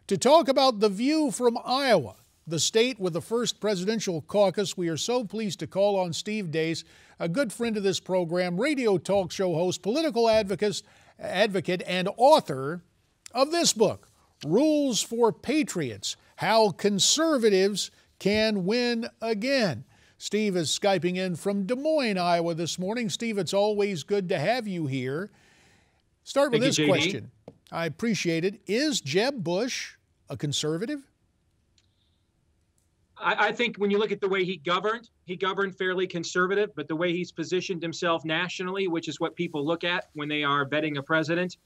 to talk about the view from Iowa, the state with the first presidential caucus. We are so pleased to call on Steve Deace, a good friend of this program, radio talk show host, political advocate, and author of this book, Rules for Patriots: How Conservatives Can Win Again. Steve is Skyping in from Des Moines, Iowa this morning. Steve, it's always good to have you here. Start with this question. I appreciate it. Is Jeb Bush a conservative? I think when you look at the way he governed fairly conservative, but the way he's positioned himself nationally, which is what people look at when they are vetting a president,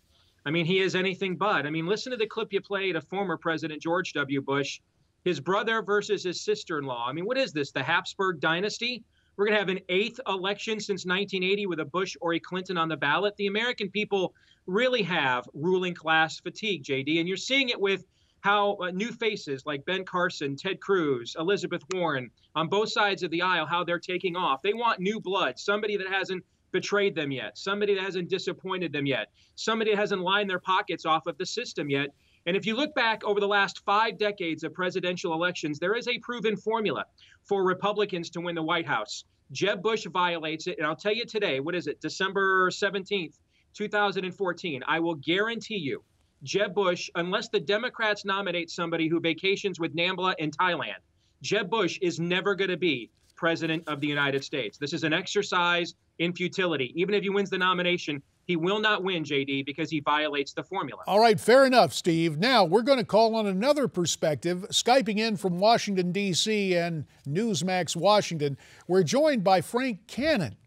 I mean, he is anything but. I mean, listen to the clip you played of former President George W. Bush, his brother versus his sister-in-law. I mean, what is this, the Habsburg dynasty? We're going to have an 8th election since 1980 with a Bush or a Clinton on the ballot. The American people really have ruling class fatigue, JD, and you're seeing it with how new faces like Ben Carson, Ted Cruz, Elizabeth Warren, on both sides of the aisle, how they're taking off. They want new blood, somebody that hasn't betrayed them yet, somebody that hasn't disappointed them yet, somebody that hasn't lined their pockets off of the system yet. And if you look back over the last 5 decades of presidential elections, there is a proven formula for Republicans to win the White House. Jeb Bush violates it. And I'll tell you today, what is it, December 17th, 2014, I will guarantee you, Jeb Bush, unless the Democrats nominate somebody who vacations with NAMBLA in Thailand, Jeb Bush is never going to be president of the United States. This is an exercise in futility. Even if he wins the nomination, he will not win, JD, because he violates the formula. All right, fair enough, Steve. Now, we're going to call on another perspective. Skyping in from Washington, D.C. and Newsmax, Washington, we're joined by Frank Cannon,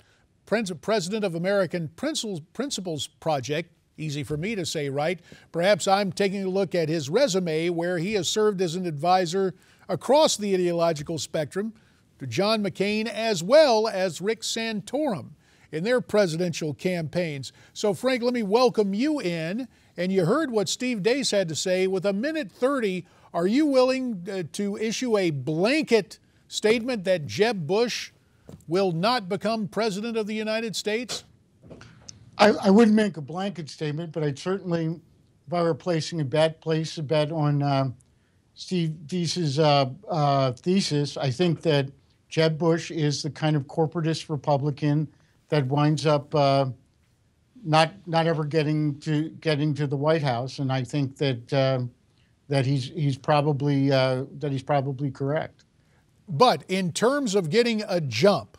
president of American Principles Project. Easy for me to say, right? Perhaps I'm taking a look at his resume, where he has served as an advisor across the ideological spectrum to John McCain as well as Rick Santorum in their presidential campaigns. So, Frank, let me welcome you in. And you heard what Steve Deace had to say. With a minute 30, are you willing to issue a blanket statement that Jeb Bush will not become president of the United States? I wouldn't make a blanket statement, but I'd certainly, if I were placing a bet, place a bet on Steve Deace's thesis. I think that Jeb Bush is the kind of corporatist Republican that winds up not ever getting to the White House, and I think that he's probably correct. But in terms of getting a jump,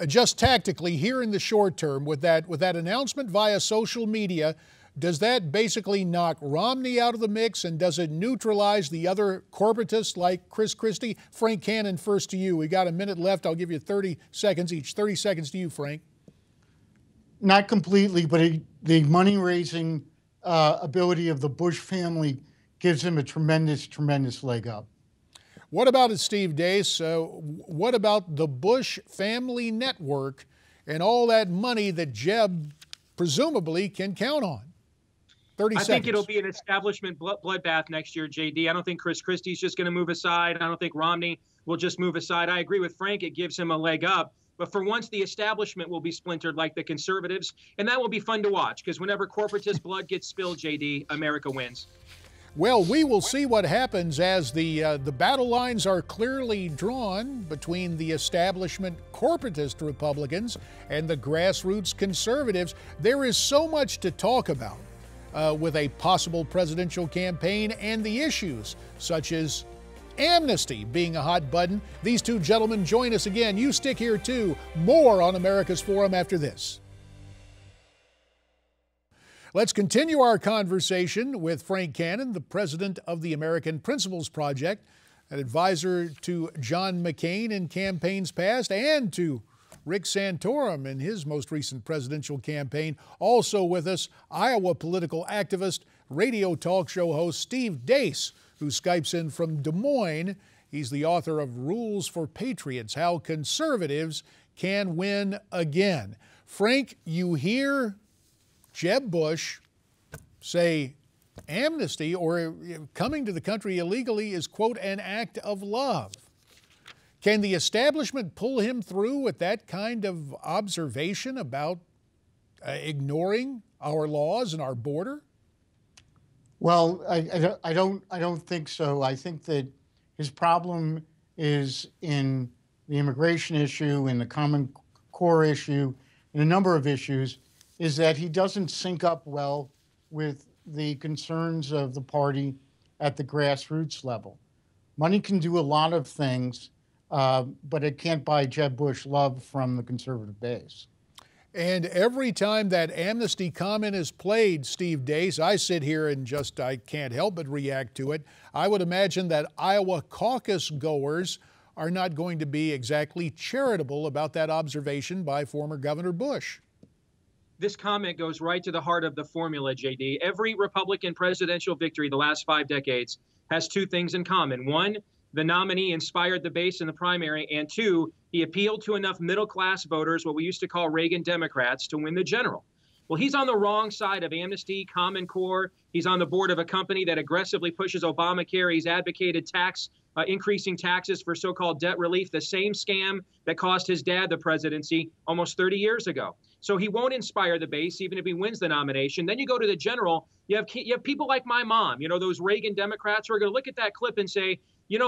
just tactically here in the short term, with that announcement via social media, does that basically knock Romney out of the mix, and does it neutralize the other corporatists like Chris Christie? Frank Cannon, first to you. We got a minute left. I'll give you 30 seconds each. 30 seconds to you, Frank. Not completely, but the money-raising ability of the Bush family gives him a tremendous leg up. What about it, Steve Deace? What about the Bush family network and all that money that Jeb presumably can count on? 30 seconds. I think it'll be an establishment bloodbath next year, JD. I don't think Chris Christie's just going to move aside. I don't think Romney will just move aside. I agree with Frank. It gives him a leg up. But for once, the establishment will be splintered like the conservatives, and that will be fun to watch, because whenever corporatist blood gets spilled, JD, America wins. Well, we will see what happens as the battle lines are clearly drawn between the establishment corporatist Republicans and the grassroots conservatives. There is so much to talk about with a possible presidential campaign, and the issues such as amnesty being a hot button. These two gentlemen join us again. You stick here too. More on America's Forum after this. Let's continue our conversation with Frank Cannon, the president of the American Principles Project, an advisor to John McCain in campaigns past, and to Rick Santorum in his most recent presidential campaign. Also with us, Iowa political activist, radio talk show host Steve Deace, who Skypes in from Des Moines. He's the author of Rules for Patriots: How Conservatives Can Win Again. Frank, you hear Jeb Bush say amnesty or coming to the country illegally is, quote, an act of love. Can the establishment pull him through with that kind of observation about ignoring our laws and our border? Well, I don't think so. I think that his problem is in the immigration issue, in the Common Core issue, in a number of issues, is that he doesn't sync up well with the concerns of the party at the grassroots level. Money can do a lot of things, but it can't buy Jeb Bush love from the conservative base. And every time that amnesty comment is played, Steve Deace, I sit here and I can't help but react to it. I would imagine that Iowa caucus goers are not going to be exactly charitable about that observation by former Governor Bush. This comment goes right to the heart of the formula, JD. Every Republican presidential victory the last 5 decades has two things in common. One, the nominee inspired the base in the primary, and two, he appealed to enough middle-class voters, what we used to call Reagan Democrats, to win the general. Well, he's on the wrong side of amnesty, Common Core. He's on the board of a company that aggressively pushes Obamacare. He's advocated increasing taxes for so-called debt relief, the same scam that cost his dad the presidency almost 30 years ago. So he won't inspire the base, even if he wins the nomination. Then you go to the general, you have people like my mom, those Reagan Democrats who are going to look at that clip and say,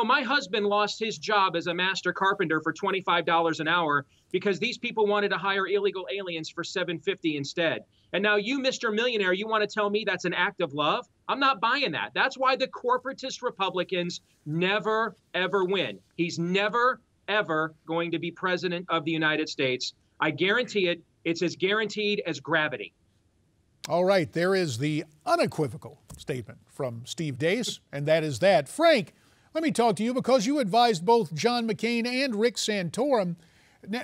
my husband lost his job as a master carpenter for $25 an hour because these people wanted to hire illegal aliens for $750 instead. And now you, Mr. Millionaire, you want to tell me that's an act of love? I'm not buying that. That's why the corporatist Republicans never, ever win. He's never, ever going to be president of the United States. I guarantee it. It's as guaranteed as gravity. All right, there is the unequivocal statement from Steve Deace, and that is that. Frank, let me talk to you because you advised both John McCain and Rick Santorum.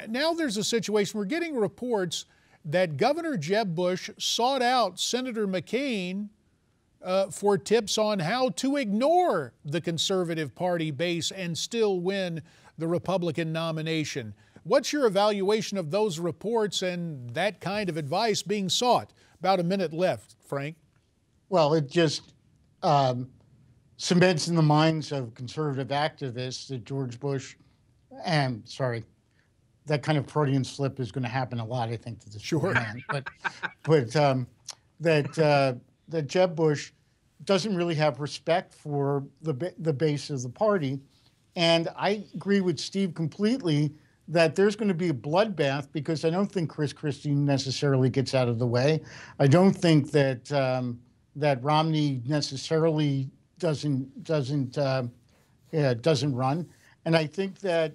Now there's a situation, we're getting reports that Governor Jeb Bush sought out Senator McCain for tips on how to ignore the conservative party base and still win the Republican nomination. What's your evaluation of those reports and that kind of advice being sought? About a minute left, Frank. Well, it just cements in the minds of conservative activists that George Bush, that kind of Freudian slip is going to happen a lot, I think, to this sure. man. That Jeb Bush doesn't really have respect for the base of the party. And I agree with Steve completely that there's going to be a bloodbath because I don't think Chris Christie necessarily gets out of the way. I don't think that that Romney necessarily doesn't run. And I think that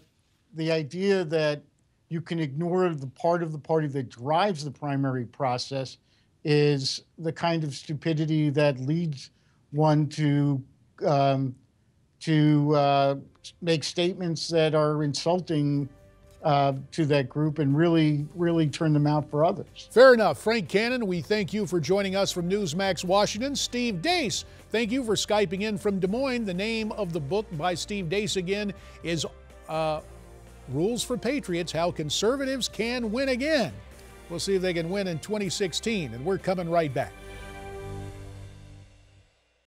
the idea that you can ignore the part of the party that drives the primary process is the kind of stupidity that leads one to make statements that are insulting to that group and really turn them out for others. Fair enough. Frank Cannon, we thank you for joining us from Newsmax, Washington. Steve Deace, thank you for Skyping in from Des Moines. The name of the book by Steve Deace again is Rules for Patriots, How Conservatives Can Win Again. We'll see if they can win in 2016, and we're coming right back.